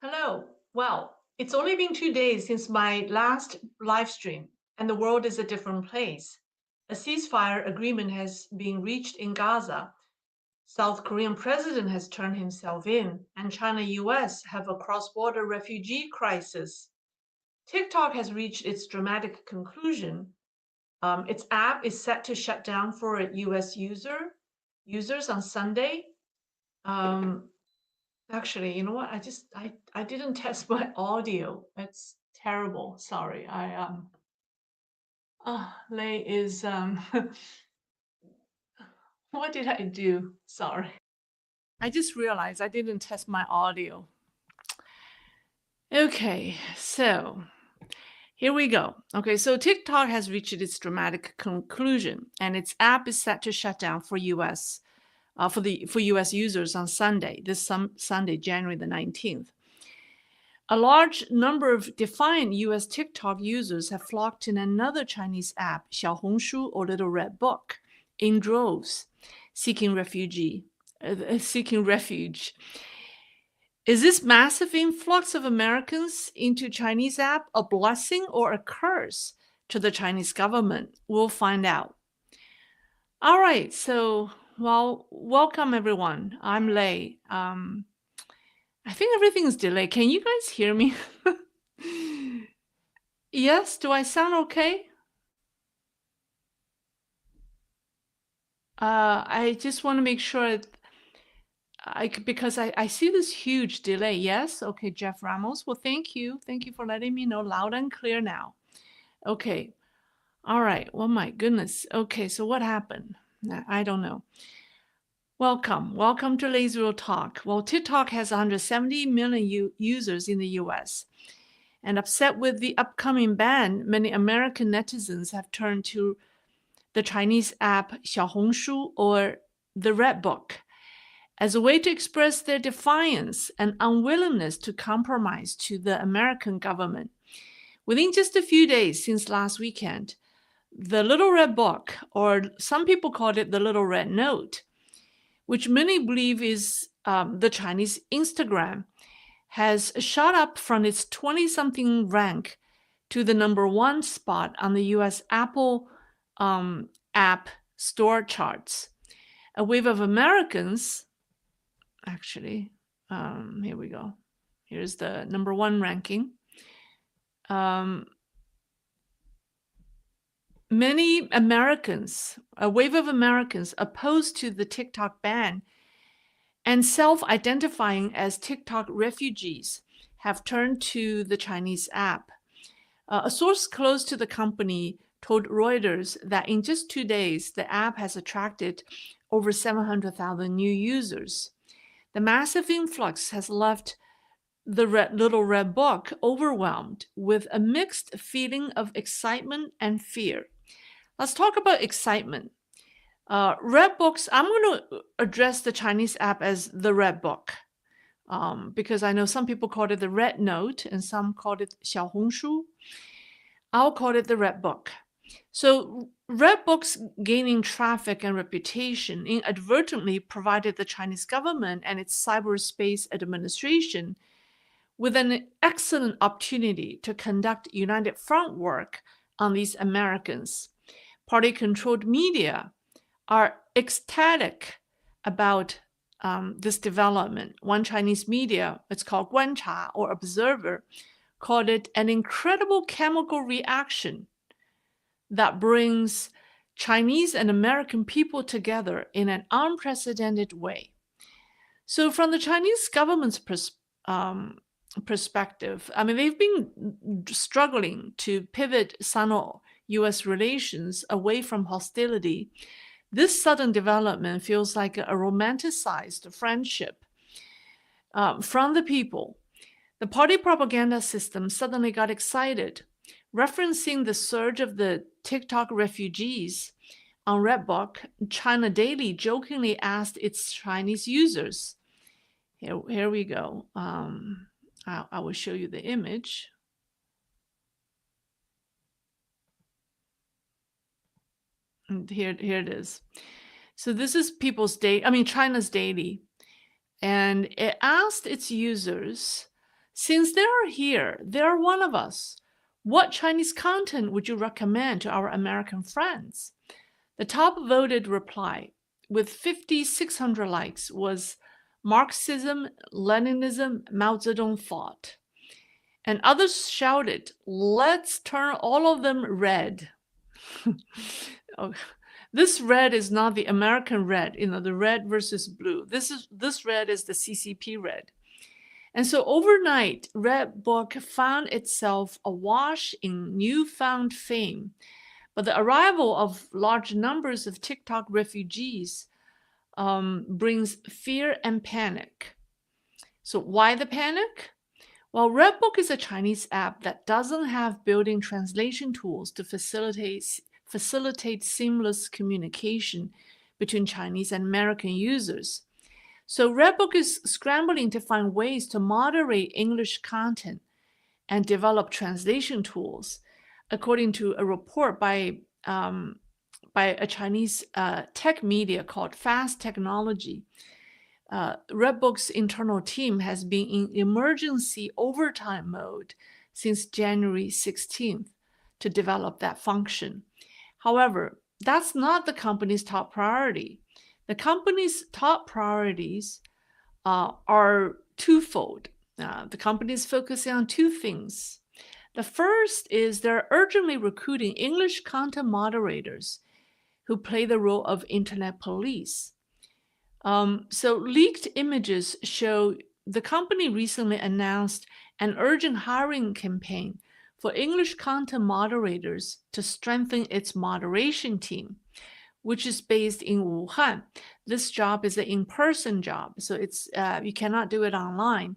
Hello. Well, it's only been 2 days since my last live stream, and the world is a different place. A ceasefire agreement has been reached in Gaza. South Korean president has turned himself in, and China-US have a cross-border refugee crisis. TikTok has reached its dramatic conclusion. Its app is set to shut down for US users on Sunday. Um, Actually, you know what? I didn't test my audio. It's terrible. Sorry. Lei is what did I do? Sorry. I just realized I didn't test my audio. Okay, so here we go. Okay, so TikTok has reached its dramatic conclusion, and its app is set to shut down for US users on Sunday, Sunday, January the 19th. A large number of defiant US TikTok users have flocked in another Chinese app, Xiaohongshu or Little Red Book, in droves, seeking refuge. Is this massive influx of Americans into Chinese app a blessing or a curse to the Chinese government? We'll find out. All right, so welcome everyone. I'm Lei. I think everything is delayed. Can you guys hear me? Yes, do I sound okay? I just want to make sure because I see this huge delay. Yes, okay, Jeff Ramos. Well, thank you. Thank you for letting me know loud and clear now. Okay. All right. Well, my goodness. Okay, so what happened? I don't know. Welcome to Leisrealtalk. Well, TikTok has 170 million users in the US. And upset with the upcoming ban, many American netizens have turned to the Chinese app Xiaohongshu or the Red Book as a way to express their defiance and unwillingness to compromise to the American government. Within just a few days since last weekend, the Little Red Book, or some people call it the Little Red Note, which many believe is the Chinese Instagram, has shot up from its 20-something rank to the #1 spot on the US Apple app store charts. A wave of Americans, actually, here we go. Here's the #1 ranking. Many Americans, a wave of Americans opposed to the TikTok ban and self-identifying as TikTok refugees have turned to the Chinese app. A source close to the company told Reuters that in just 2 days, the app has attracted over 700,000 new users. The massive influx has left the Little Red Book overwhelmed with a mixed feeling of excitement and fear. Let's talk about excitement. Red Books, I'm going to address the Chinese app as the Red Book because I know some people call it the Red Note and some call it Xiaohongshu. I'll call it the Red Book. So Red Books gaining traffic and reputation inadvertently provided the Chinese government and its cyberspace administration with an excellent opportunity to conduct united front work on these Americans. Party-controlled media are ecstatic about this development. One Chinese media, it's called Guancha or Observer, called it an incredible chemical reaction that brings Chinese and American people together in an unprecedented way. So from the Chinese government's perspective, I mean, they've been struggling to pivot Sino-US relations away from hostility. This sudden development feels like a romanticized friendship from the people. The party propaganda system suddenly got excited, referencing the surge of the TikTok refugees. On Redbook, China Daily jokingly asked its Chinese users, here we go. I will show you the image. And here it is. So this is China's Daily. And it asked its users Since they are here, they are one of us. What Chinese content would you recommend to our American friends? The top voted reply, with 5,600 likes, was Marxism, Leninism, Mao Zedong thought. And others shouted, let's turn all of them red. Oh, this red is not the American red, the red versus blue. This red is the CCP red. And so overnight, Redbook found itself awash in newfound fame. But the arrival of large numbers of TikTok refugees brings fear and panic. So why the panic? Well, Redbook is a Chinese app that doesn't have built-in translation tools to facilitate seamless communication between Chinese and American users. So Redbook is scrambling to find ways to moderate English content and develop translation tools, according to a report by a Chinese tech media called Fast Technology. Redbook's internal team has been in emergency overtime mode since January 16th to develop that function. However, that's not the company's top priority. The company's top priorities are twofold. The company is focusing on two things. The first is they're urgently recruiting English content moderators who play the role of internet police. So leaked images show the company recently announced an urgent hiring campaign for English content moderators to strengthen its moderation team, which is based in Wuhan. This job is an in-person job, so it's you cannot do it online.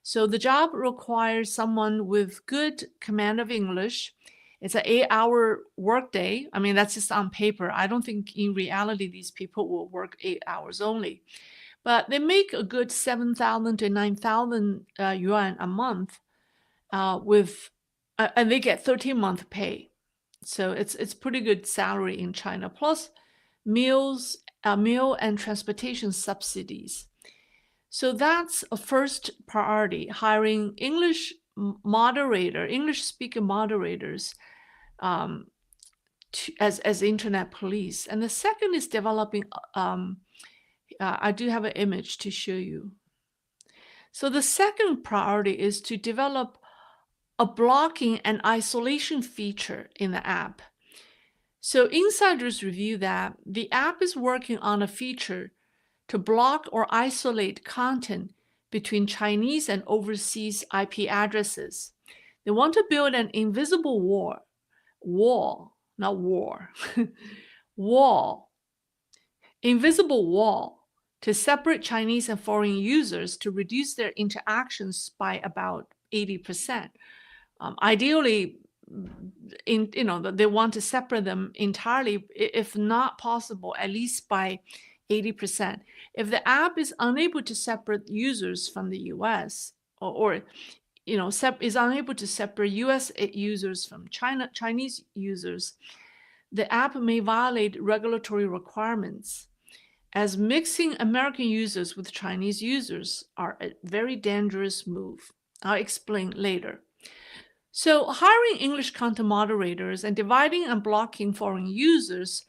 So the job requires someone with good command of English. It's an 8-hour workday. I mean, that's just on paper. I don't think in reality these people will work 8 hours only. But they make a good 7,000 to 9,000 yuan a month and they get 13-month pay. So it's pretty good salary in China, plus meal and transportation subsidies. So that's a first priority, hiring English speaking moderators as internet police. And the second is developing, I do have an image to show you. So the second priority is to develop a blocking and isolation feature in the app. So insiders review that the app is working on a feature to block or isolate content between Chinese and overseas IP addresses. They want to build an invisible invisible wall to separate Chinese and foreign users to reduce their interactions by about 80%. Ideally, they want to separate them entirely, if not possible, at least by 80%. If the app is unable to separate users from the US or is unable to separate US users from Chinese users, the app may violate regulatory requirements, as mixing American users with Chinese users are a very dangerous move. I'll explain later. So hiring English content moderators and dividing and blocking foreign users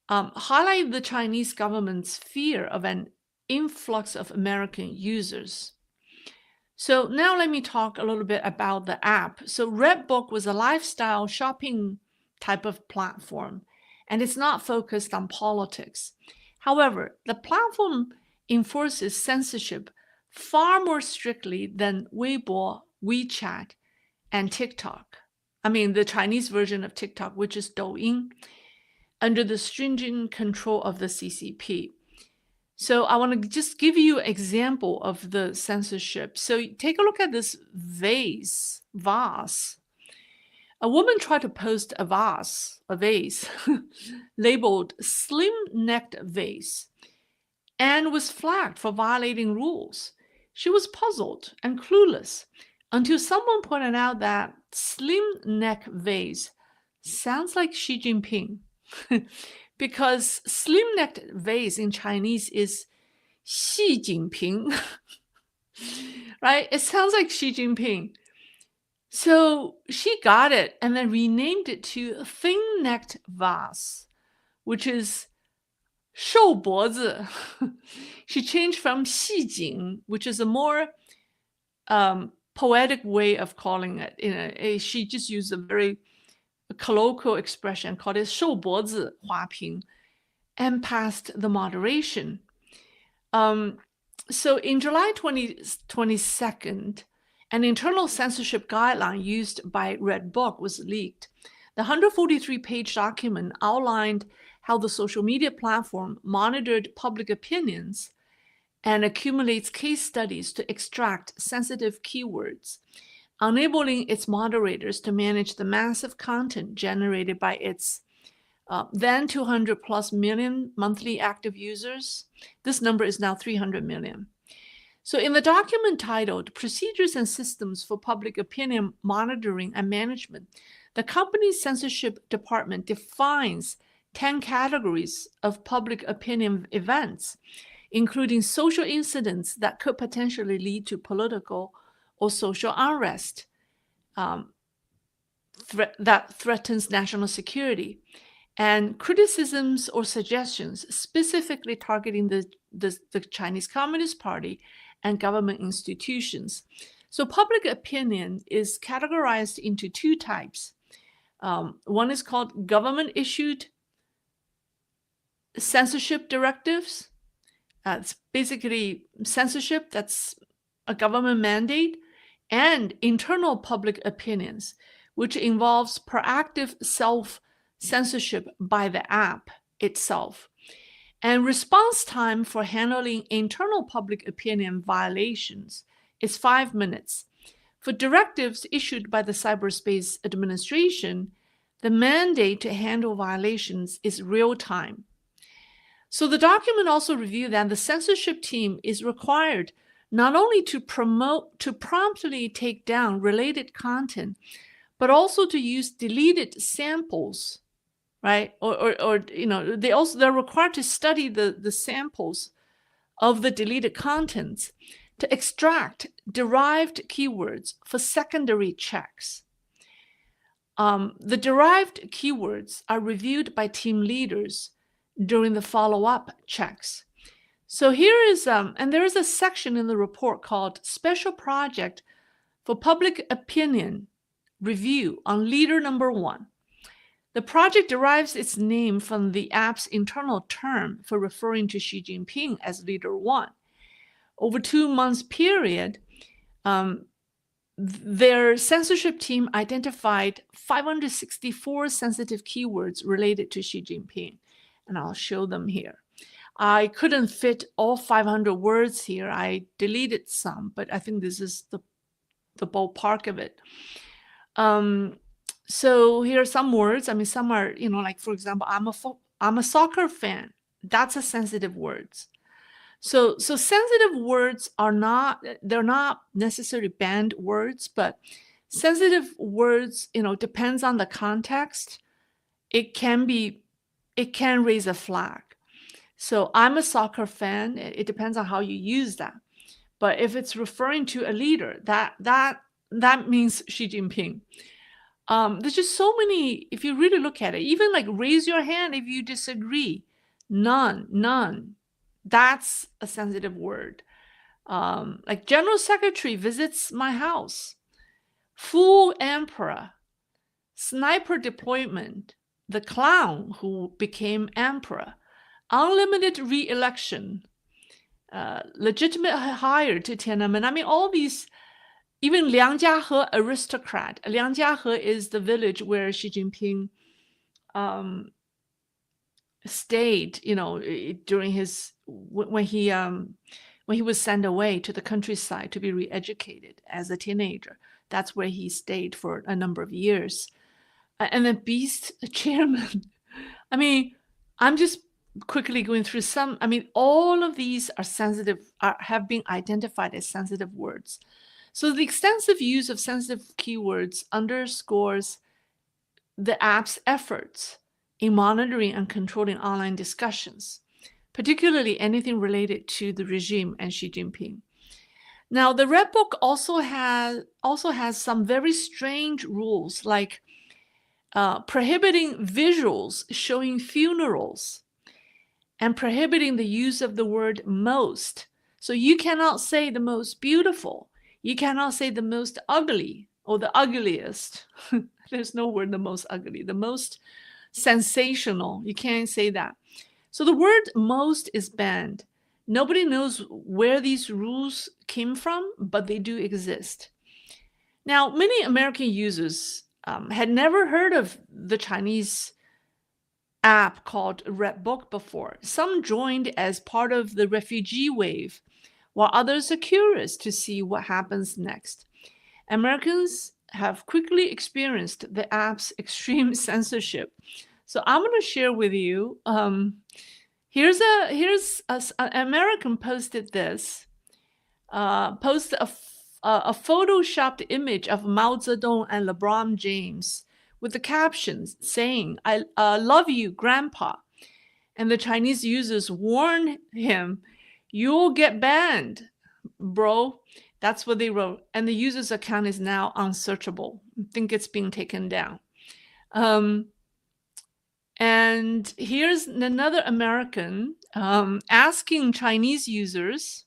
highlight the Chinese government's fear of an influx of American users. So now let me talk a little bit about the app. So Redbook was a lifestyle shopping type of platform, and it's not focused on politics. However, the platform enforces censorship far more strictly than Weibo, WeChat, and TikTok. I mean, the Chinese version of TikTok, which is Douyin, under the stringent control of the CCP. So I want to just give you an example of the censorship. So take a look at this vase. A woman tried to post a vase labeled slim-necked vase and was flagged for violating rules. She was puzzled and clueless until someone pointed out that slim-neck vase sounds like Xi Jinping because slim-necked vase in Chinese is Xi Jinping. right? It sounds like Xi Jinping. So she got it and then renamed it to thin-necked vase, which is 瘦脖子. She changed from 细颈, which is a more poetic way of calling it. She just used a very colloquial expression called it 瘦脖子花瓶 and passed the moderation. So in July 22nd, an internal censorship guideline used by Red Book was leaked. The 143-page document outlined how the social media platform monitored public opinions and accumulates case studies to extract sensitive keywords, enabling its moderators to manage the massive content generated by its then 200 plus million monthly active users. This number is now 300 million. So in the document titled Procedures and Systems for Public Opinion Monitoring and Management, the company's censorship department defines 10 categories of public opinion events, including social incidents that could potentially lead to political or social unrest that threatens national security, and criticisms or suggestions specifically targeting the Chinese Communist Party and government institutions. So public opinion is categorized into two types. One is called government-issued censorship directives. It's basically censorship that's a government mandate, and internal public opinions, which involves proactive self-censorship by the app itself. And response time for handling internal public opinion violations is 5 minutes. For directives issued by the Cyberspace Administration, the mandate to handle violations is real time. So the document also reviewed that the censorship team is required not only to promptly take down related content, but also to use deleted samples, right? Or they're required to study the samples of the deleted contents to extract derived keywords for secondary checks. The derived keywords are reviewed by team leaders during the follow-up checks. So here is, and there is a section in the report called Special Project for Public Opinion Review on Leader Number 1. The project derives its name from the app's internal term for referring to Xi Jinping as Leader 1. Over 2 months period, their censorship team identified 564 sensitive keywords related to Xi Jinping, and I'll show them here. I couldn't fit all 500 words here. I deleted some, but I think this is the ballpark of it. So here are some words. I mean, some are, like, for example, I'm a soccer fan. That's a sensitive words. So sensitive words they're not necessarily banned words, but sensitive words, depends on the context. It can raise a flag. So I'm a soccer fan. It depends on how you use that. But if it's referring to a leader, that means Xi Jinping. There's just so many, if you really look at it, even like raise your hand if you disagree. None. That's a sensitive word. Like General Secretary visits my house. Fool Emperor. Sniper deployment. The clown who became emperor. Unlimited re-election. Legitimate hire to Tiananmen. I mean, all these, even Liangjiahe aristocrat. Liangjiahe is the village where Xi Jinping stayed, during when he was sent away to the countryside to be re-educated as a teenager. That's where he stayed for a number of years. And then Beast chairman. I mean, I'm just quickly going through some. I mean, all of these are sensitive, have been identified as sensitive words. So the extensive use of sensitive keywords underscores the app's efforts in monitoring and controlling online discussions, particularly anything related to the regime and Xi Jinping. Now, the Red Book also has some very strange rules, like prohibiting visuals showing funerals and prohibiting the use of the word most. So you cannot say the most beautiful. You cannot say the most ugly or the ugliest. There's no word the most ugly. The most sensational. You can't say that. So the word most is banned. Nobody knows where these rules came from, but they do exist. Now, many American users had never heard of the Chinese app called Red Book before. Some joined as part of the refugee wave, while others are curious to see what happens next. Americans have quickly experienced the app's extreme censorship. So I'm going to share with you. Here's an American posted this. Posted a photoshopped image of Mao Zedong and LeBron James with the captions saying, "I love you, Grandpa." And the Chinese users warn him, "You'll get banned, bro." That's what they wrote. And the user's account is now unsearchable. I think it's being taken down. And here's another American asking Chinese users,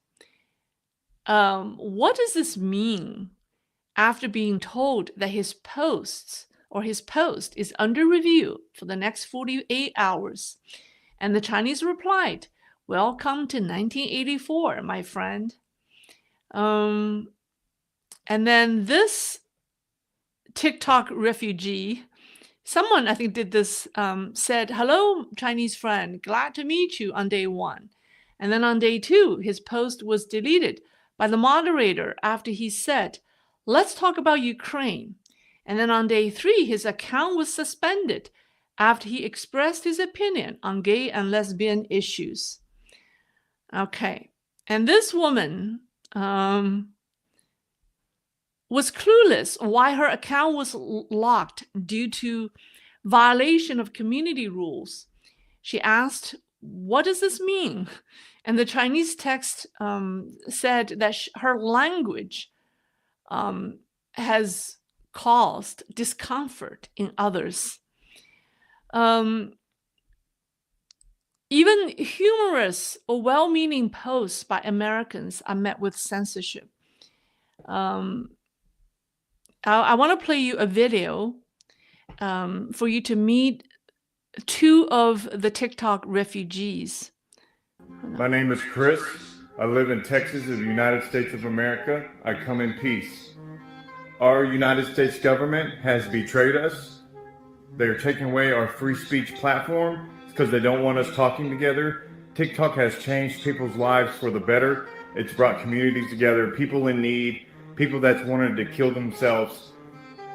what does this mean after being told that his post is under review for the next 48 hours? And the Chinese replied, "Welcome to 1984, my friend." And then this TikTok refugee, someone I think did this, said, "Hello, Chinese friend, glad to meet you" on day 1. And then on day 2, his post was deleted by the moderator after he said, "Let's talk about Ukraine." And then on day 3, his account was suspended after he expressed his opinion on gay and lesbian issues. Okay. And this woman was clueless why her account was locked due to violation of community rules. She asked, "What does this mean?" And the Chinese text said that her language has caused discomfort in others. Even humorous or well-meaning posts by Americans are met with censorship. I want to play you a video for you to meet 2 of the TikTok refugees. My name is Chris. I live in Texas, in the United States of America. I come in peace. Our United States government has betrayed us. They are taking away our free speech platform because they don't want us talking together. TikTok has changed people's lives for the better. It's brought communities together, people in need, people that wanted to kill themselves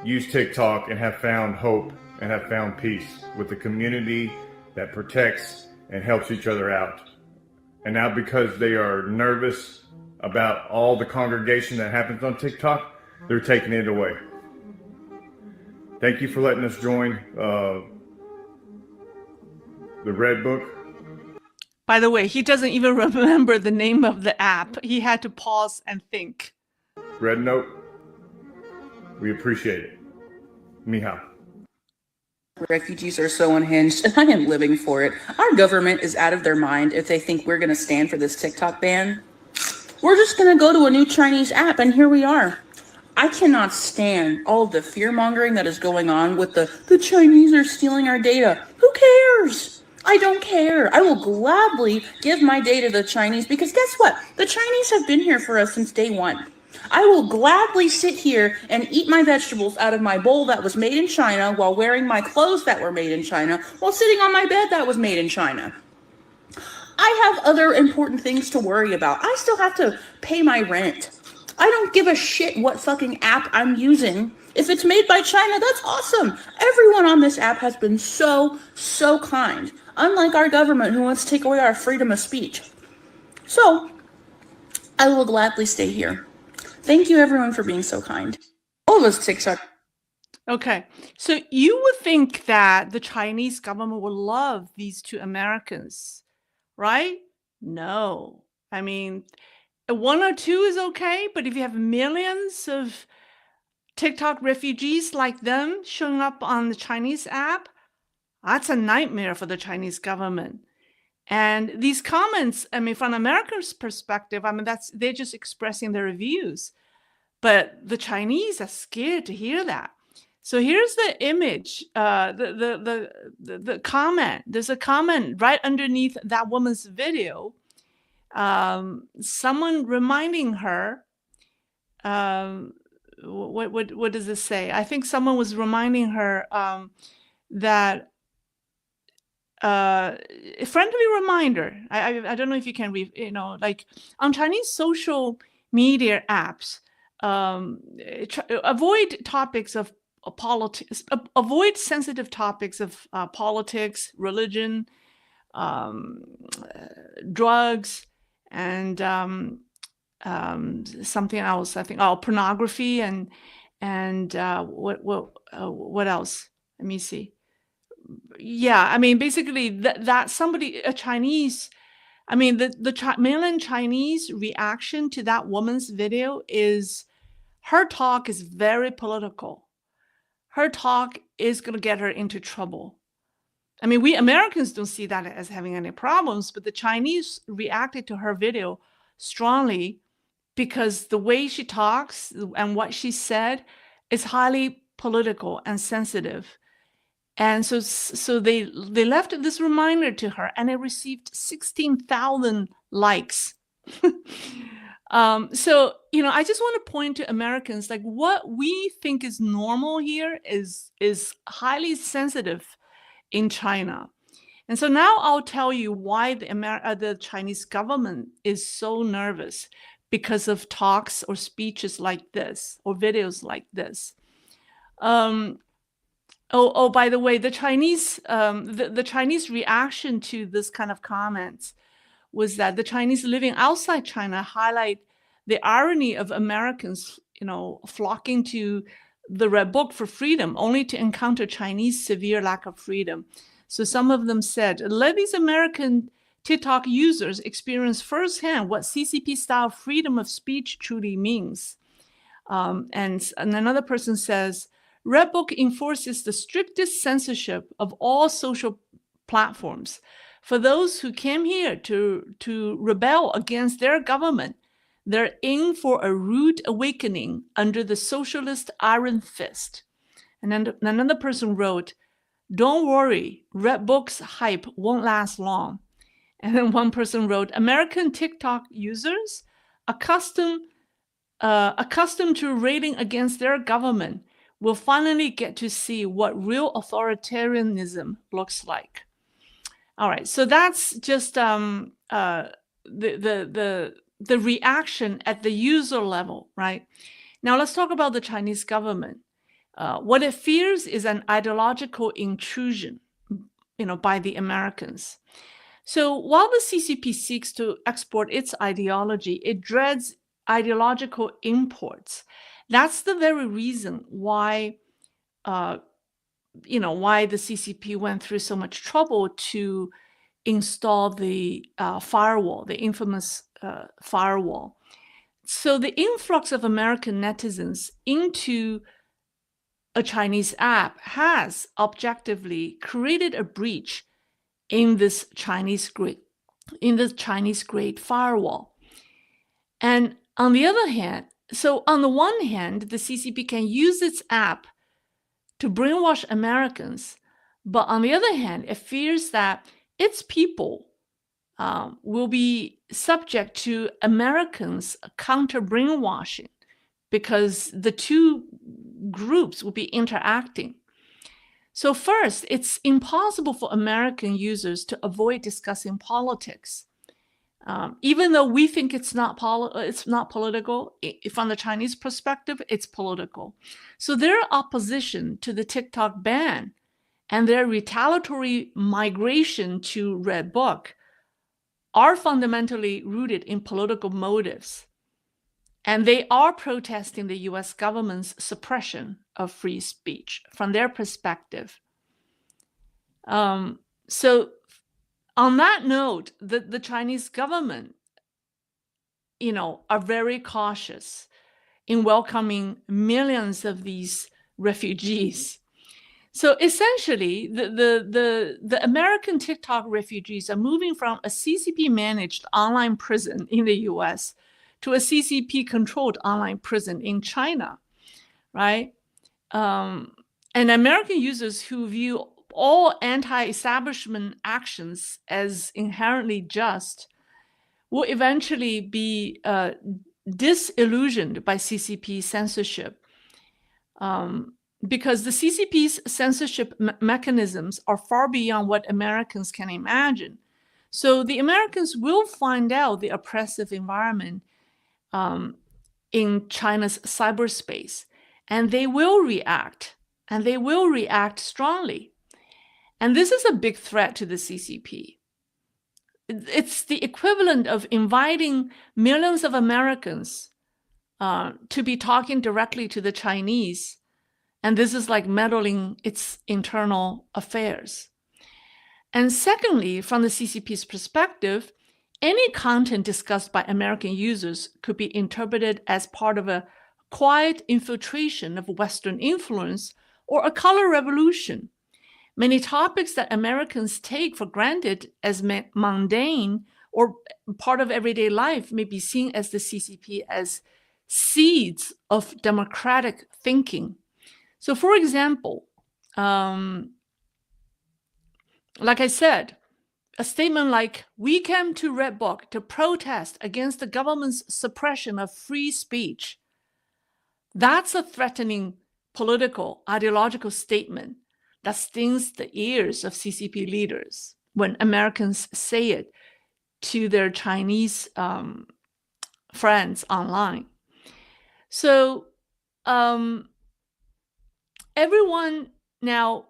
use TikTok and have found hope and have found peace with the community that protects and helps each other out. And now because they are nervous about all the congregation that happens on TikTok, they're taking it away. Thank you for letting us join the Red Book. By the way, he doesn't even remember the name of the app. He had to pause and think. Red Note, we appreciate it. Mihao. Refugees are so unhinged, and I am living for it. Our government is out of their mind if they think we're going to stand for this TikTok ban. We're just going to go to a new Chinese app, and here we are. I cannot stand all of the fear-mongering that is going on with the Chinese are stealing our data. Who cares? I don't care. I will gladly give my data to the Chinese because guess what? The Chinese have been here for us since day 1. I will gladly sit here and eat my vegetables out of my bowl that was made in China while wearing my clothes that were made in China while sitting on my bed that was made in China. I have other important things to worry about. I still have to pay my rent. I don't give a shit what fucking app I'm using. If it's made by China, that's awesome. Everyone on this app has been so kind. Unlike our government who wants to take away our freedom of speech. So, I will gladly stay here. Thank you, everyone, for being so kind. All of us TikTok. Okay, so you would think that the Chinese government would love these 2 Americans, right? No. I mean, one or two is okay, but if you have millions of TikTok refugees like them showing up on the Chinese app, that's a nightmare for the Chinese government. And these comments, I mean, from America's perspective, I mean, they're just expressing their views. But the Chinese are scared to hear that. So here's the image, the comment. There's a comment right underneath that woman's video. Someone reminding her, what does this say? I think someone was reminding her that a friendly reminder. I don't know if you can read, like on Chinese social media apps, avoid topics of politics, avoid sensitive topics of politics, religion, drugs, and something else. I think pornography and what else? Let me see. Yeah, I mean, basically that somebody, a Chinese, I mean, the mainland Chinese reaction to that woman's video is her talk is very political. Her talk is going to get her into trouble. I mean, we Americans don't see that as having any problems, but the Chinese reacted to her video strongly because the way she talks and what she said is highly political and sensitive. And so they left this reminder to her, and it received 16,000 likes. So, I just want to point to Americans, like what we think is normal here is highly sensitive in China. And so now I'll tell you why the Chinese government is so nervous because of talks or speeches like this or videos like this. By the way, the Chinese the Chinese reaction to this kind of comments was that the Chinese living outside China highlight the irony of Americans, flocking to the Red Book for freedom, only to encounter Chinese severe lack of freedom. So some of them said, let these American TikTok users experience firsthand what CCP-style freedom of speech truly means. And another person says, Red Book enforces the strictest censorship of all social platforms. For those who came here to rebel against their government, they're in for a rude awakening under the socialist iron fist. And then another person wrote, don't worry, Red Book's hype won't last long. And then one person wrote, American TikTok users accustomed to railing against their government will finally get to see what real authoritarianism looks like. All right, so that's just the reaction at the user level, right? Now let's talk about the Chinese government. What it fears is an ideological intrusion, by the Americans. So while the CCP seeks to export its ideology, it dreads ideological imports. That's the very reason why, why the CCP went through so much trouble to install the firewall, the infamous firewall. So the influx of American netizens into a Chinese app has objectively created a breach in this Chinese grade firewall. And on the other hand, so on the one hand, the CCP can use its app to brainwash Americans, but on the other hand, it fears that its people will be subject to Americans' counter-brainwashing because the two groups will be interacting. So first, it's impossible for American users to avoid discussing politics. Even though we think it's not political, from the Chinese perspective, it's political. So their opposition to the TikTok ban and their retaliatory migration to Red Book are fundamentally rooted in political motives. And they are protesting the US government's suppression of free speech from their perspective. So on that note, the Chinese government are very cautious in welcoming millions of these refugees. So essentially, the American TikTok refugees are moving from a CCP-managed online prison in the US to a CCP-controlled online prison in China, right? And American users who view all anti-establishment actions as inherently just will eventually be disillusioned by CCP censorship. Because the CCP's censorship mechanisms are far beyond what Americans can imagine. So the Americans will find out the oppressive environment in China's cyberspace, and they will react, and they will react strongly. And this is a big threat to the CCP. It's the equivalent of inviting millions of Americans to be talking directly to the Chinese. And this is like meddling its internal affairs. And secondly, from the CCP's perspective, any content discussed by American users could be interpreted as part of a quiet infiltration of Western influence or a color revolution. Many topics that Americans take for granted as mundane or part of everyday life may be seen as the CCP as seeds of democratic thinking. So for example, like I said, a statement like, "We came to Red Book to protest against the government's suppression of free speech." That's a threatening political, ideological statement that stings the ears of CCP leaders when Americans say it to their Chinese friends online. So everyone now,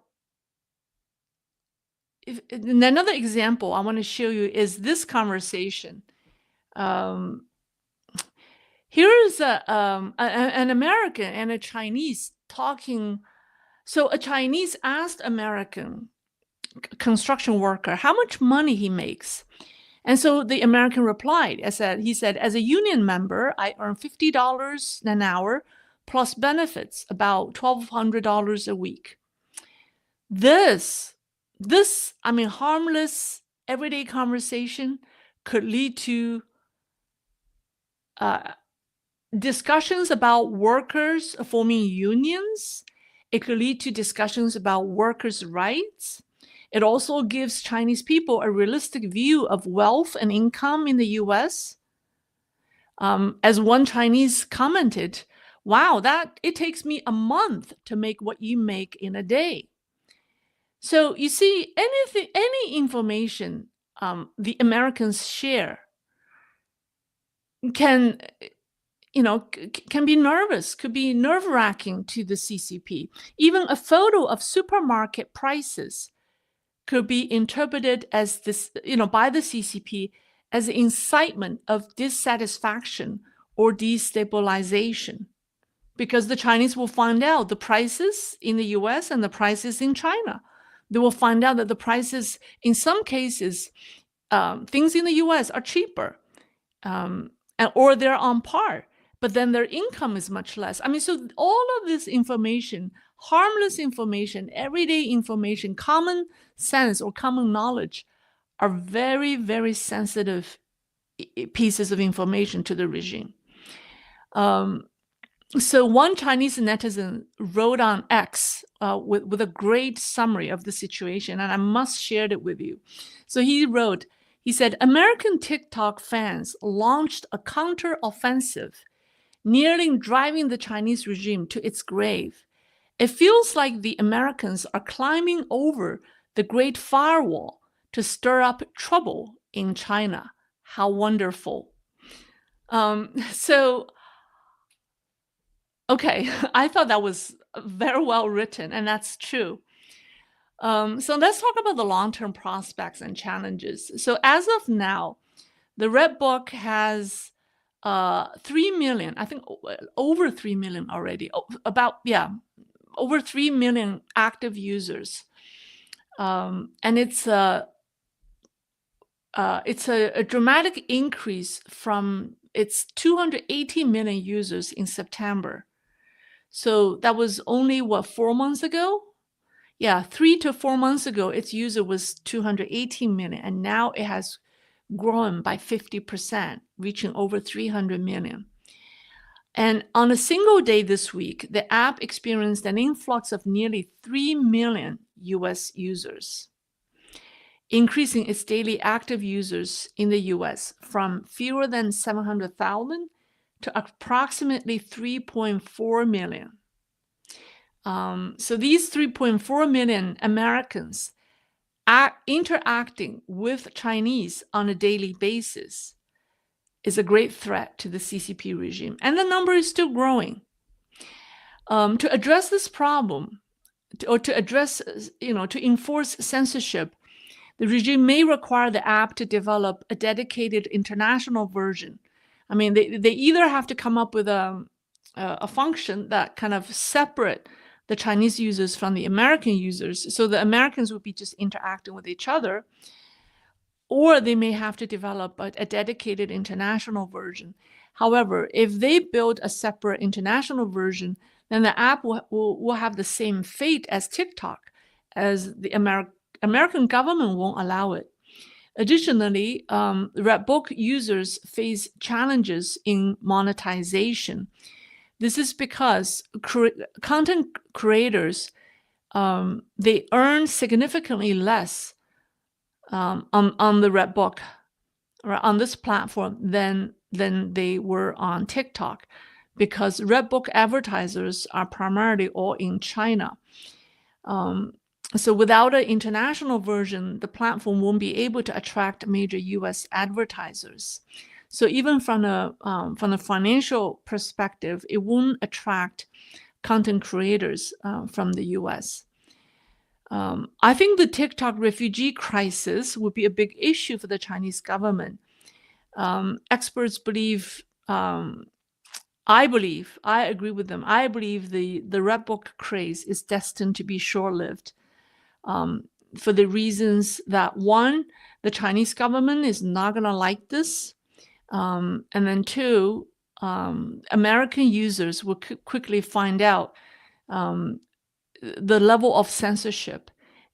another example I want to show you is this conversation. Here's an American and a Chinese talking. So a Chinese asked American construction worker how much money he makes. And so the American replied, he said, "As a union member, I earn $50 an hour plus benefits, about $1,200 a week." This, I mean, harmless, everyday conversation could lead to discussions about workers forming unions. It could lead to discussions about workers' rights. It also gives Chinese people a realistic view of wealth and income in the US. As one Chinese commented, "Wow, it takes me a month to make what you make in a day." So you see, any information the Americans share can be could be nerve-wracking to the CCP. Even a photo of supermarket prices could be interpreted as this, by the CCP as an incitement of dissatisfaction or destabilization, because the Chinese will find out the prices in the US and the prices in China. They will find out that the prices, in some cases, things in the US are cheaper, or they're on par, but then their income is much less. I mean, so all of this information, harmless information, everyday information, common sense or common knowledge, are very, very sensitive pieces of information to the regime. So one Chinese netizen wrote on X with a great summary of the situation, and I must share it with you. So he said, "American TikTok fans launched a counter-offensive, nearly driving the Chinese regime to its grave. It feels like the Americans are climbing over the Great Firewall to stir up trouble in China. How wonderful." Okay, I thought that was very well written, and that's true. So let's talk about the long-term prospects and challenges. So as of now, the Red Book has 3 million, I think over 3 million already, over 3 million active users. And it's a dramatic increase from it's 280 million users in September. So that was only, what, 4 months ago? Yeah, 3 to 4 months ago, its user was 218 million, and now it has grown by 50%, reaching over 300 million. And on a single day this week, the app experienced an influx of nearly 3 million US users, increasing its daily active users in the US from fewer than 700,000 to approximately 3.4 million. So these 3.4 million Americans interacting with Chinese on a daily basis is a great threat to the CCP regime, and the number is still growing. To address this problem, to enforce censorship, the regime may require the app to develop a dedicated international version. I mean, they either have to come up with a function that kind of separate the Chinese users from the American users, so the Americans would be just interacting with each other, or they may have to develop a dedicated international version. However, if they build a separate international version, then the app will have the same fate as TikTok, as the American government won't allow it. Additionally, Redbook users face challenges in monetization. This is because content creators, they earn significantly less on the Redbook, or on this platform, than they were on TikTok, because Redbook advertisers are primarily all in China. So without an international version, the platform won't be able to attract major US advertisers. So even from a financial perspective, it won't attract content creators from the US. I think the TikTok refugee crisis would be a big issue for the Chinese government. Experts believe, I agree with them. I believe the Redbook craze is destined to be short-lived, for the reasons that, one, the Chinese government is not going to like this. And then two, American users will quickly find out the level of censorship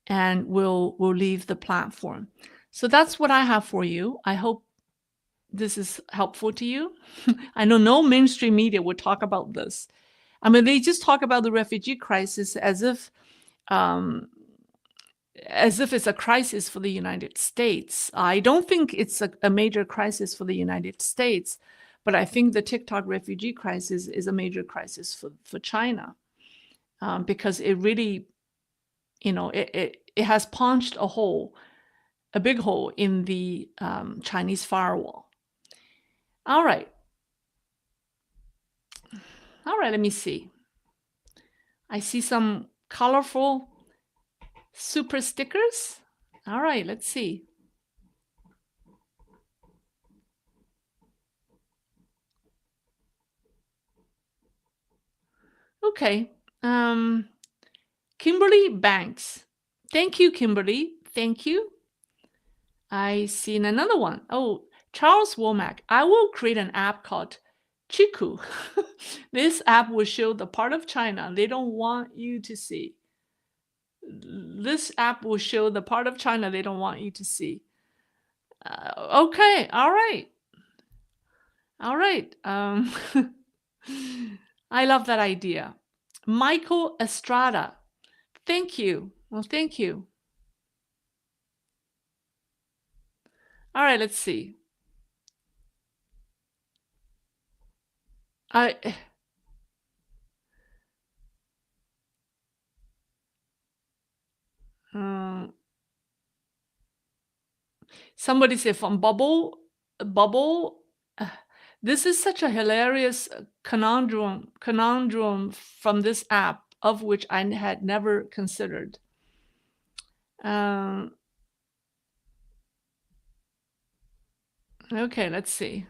and will leave the platform. So that's what I have for you. I hope this is helpful to you. I know no mainstream media would talk about this. I mean, they just talk about the refugee crisis as if it's a crisis for the United States. I don't think it's a major crisis for the United States, but I think the TikTok refugee crisis is a major crisis for China, because it really, it has punched a big hole in the Chinese firewall. All right, let me see. I see some colorful super stickers. All right, let's see. Okay. Kimberly Banks. Thank you, Kimberly. Thank you. I seen another one. Oh, Charles Womack. I will create an app called Chiku. This app will show the part of China they don't want you to see. This app will show the part of China they don't want you to see. Okay. All right. I love that idea. Michael Estrada. Thank you. Well, thank you. All right, let's see. Somebody said from Bubble. This is such a hilarious conundrum from this app, of which I had never considered. Okay, let's see.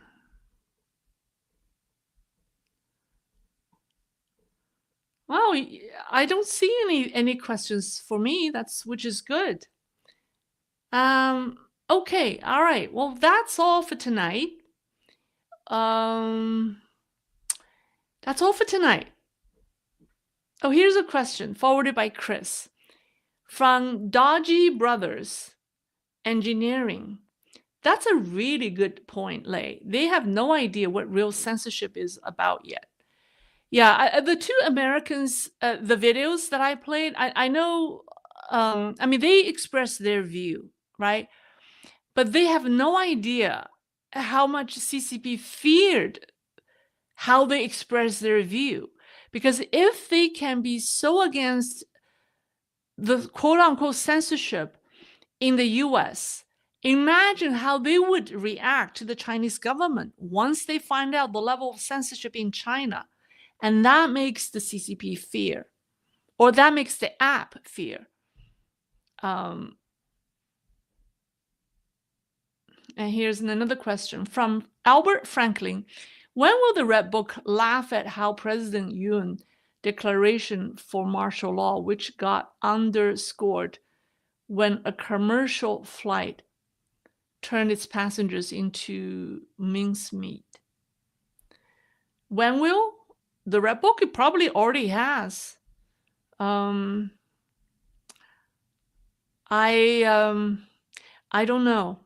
Wow, I don't see any questions for me. Which is good. Okay, all right. Well, that's all for tonight. That's all for tonight. Oh, here's a question forwarded by Chris from Dodgy Brothers Engineering. That's a really good point, Lei. They have no idea what real censorship is about yet. Yeah, the two Americans, the videos that I played, I know, I mean, they express their view, right? But they have no idea how much CCP feared how they express their view. Because if they can be so against the quote unquote censorship in the US, imagine how they would react to the Chinese government once they find out the level of censorship in China. And that makes the CCP fear, or that makes the app fear. And here's another question from Albert Franklin. When will the Red Book laugh at how President Yoon declaration for martial law, which got underscored when a commercial flight turned its passengers into mincemeat? When will the Red Book? It probably already has. I don't know.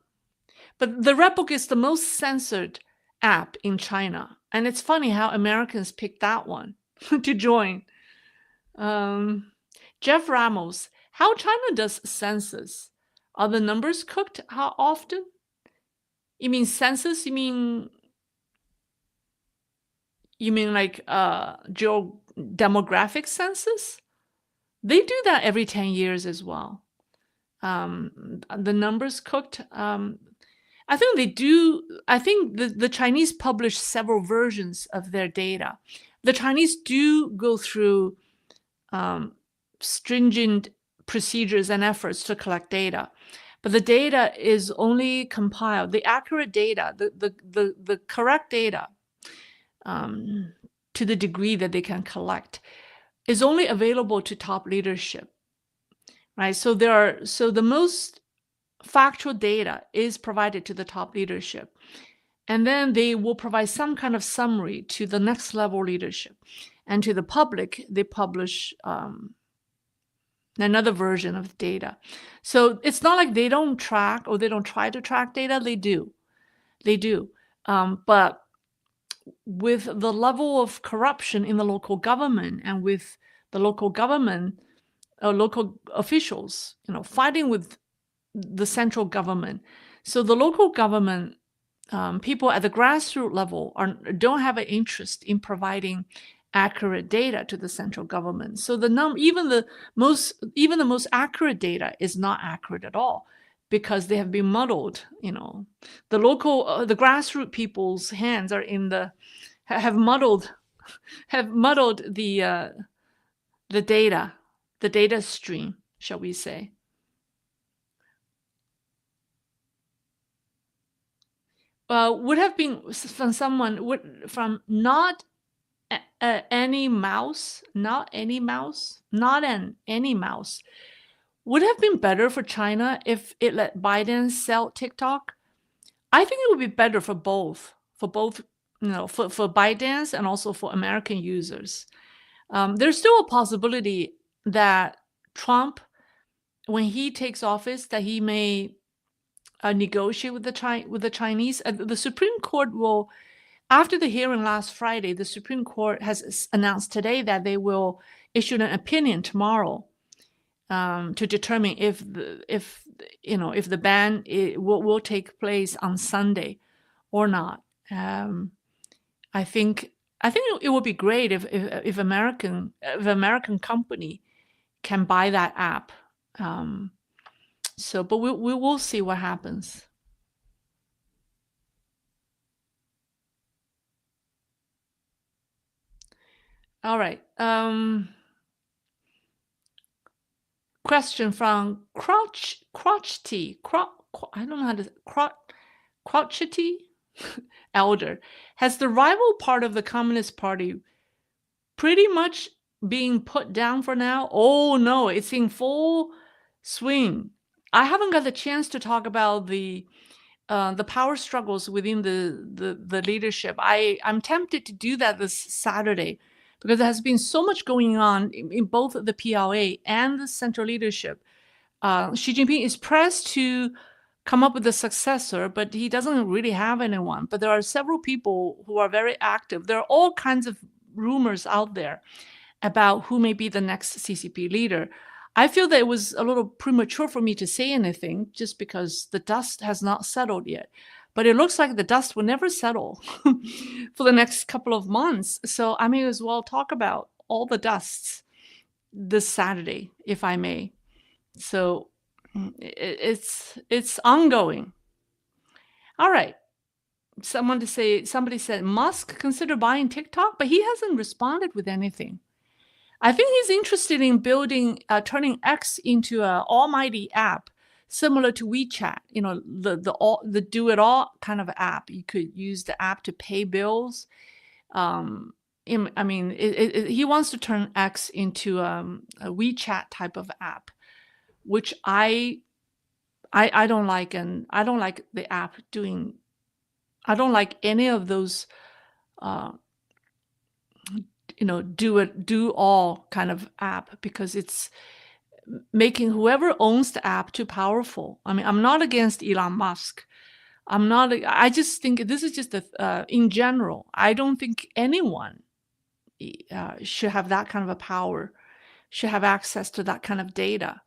But the Red Book is the most censored app in China. And it's funny how Americans picked that one to join. Jeff Ramos, how China does census? Are the numbers cooked? How often? You mean census? You mean like demographic census? They do that every 10 years as well. The numbers cooked. I think they do. I think the Chinese publish several versions of their data. The Chinese do go through stringent procedures and efforts to collect data, but the data is only compiled. The accurate data, the correct data, to the degree that they can collect, is only available to top leadership, right? So the most factual data is provided to the top leadership, and then they will provide some kind of summary to the next level leadership, and to the public they publish another version of data. So it's not like they don't track or they don't try to track data. They do, but with the level of corruption in the local government, and with the local government local officials fighting with the central government, so the local government people at the grassroots level don't have an interest in providing accurate data to the central government. So even the most accurate data is not accurate at all, because they have been muddled. The local the grassroots people's hands are have muddled the data stream, shall we say. Would have been from someone from not any mouse, would have been better for China if it let Biden sell TikTok. I think it would be better for both, for ByteDance and also for American users. There's still a possibility that Trump, when he takes office, that he may negotiate with the Chinese. The Supreme Court will, after the hearing last Friday, the Supreme Court has announced today that they will issue an opinion tomorrow to determine if the ban will take place on Sunday or not. I think it would be great if American company can buy that app. But we will see what happens. All right. Question from Crotchety. I don't know how to Crotchety Elder. Has the rival part of the Communist Party pretty much being put down for now? Oh no, it's in full swing. I haven't got the chance to talk about the the power struggles within the leadership. I'm tempted to do that this Saturday because there has been so much going on in both the PLA and the central leadership. Xi Jinping is pressed to come up with a successor, but he doesn't really have anyone. But there are several people who are very active. There are all kinds of rumors out there about who may be the next CCP leader. I feel that it was a little premature for me to say anything just because the dust has not settled yet. But it looks like the dust will never settle for the next couple of months. So I may as well talk about all the dusts this Saturday, if I may. So it's ongoing. All right. Somebody said Musk consider buying TikTok, but he hasn't responded with anything. I think he's interested in turning X into an almighty app, similar to WeChat. You know, the do it all kind of app. You could use the app to pay bills. He wants to turn X into a WeChat type of app, which I don't like, and I don't like the app doing. I don't like any of those. Do all kind of app, because it's making whoever owns the app too powerful. I mean, I'm not against Elon Musk. I just think this is just in general, I don't think anyone should have that kind of a power, should have access to that kind of data,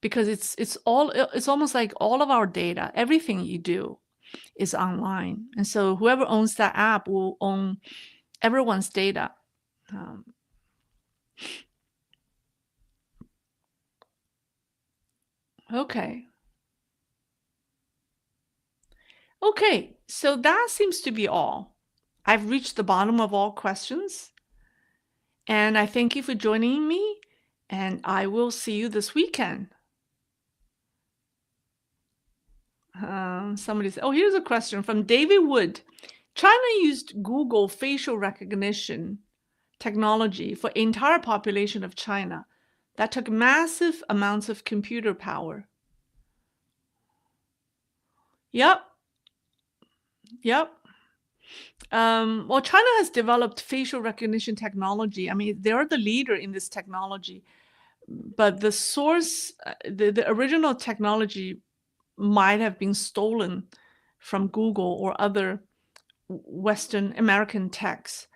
because it's almost like all of our data, everything you do is online. And so whoever owns that app will own everyone's data. Okay. Okay, so that seems to be all. I've reached the bottom of all questions. And I thank you for joining me. And I will see you this weekend. Somebody said, oh, here's a question from David Wood. China used Google facial recognition technology for entire population of China. That took massive amounts of computer power. Yep. Well, China has developed facial recognition technology. I mean, they're the leader in this technology. But the source, the original technology might have been stolen from Google or other Western American techs.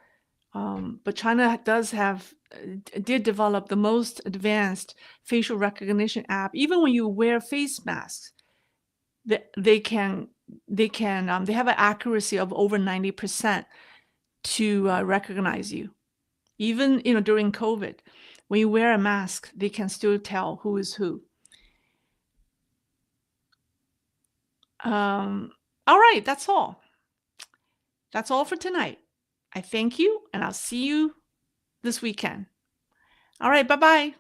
But China did develop the most advanced facial recognition app. Even when you wear face masks, they have an accuracy of over 90% to recognize you. Even during COVID, when you wear a mask, they can still tell who is who. All right, that's all. That's all for tonight. I thank you, and I'll see you this weekend. All right, bye-bye.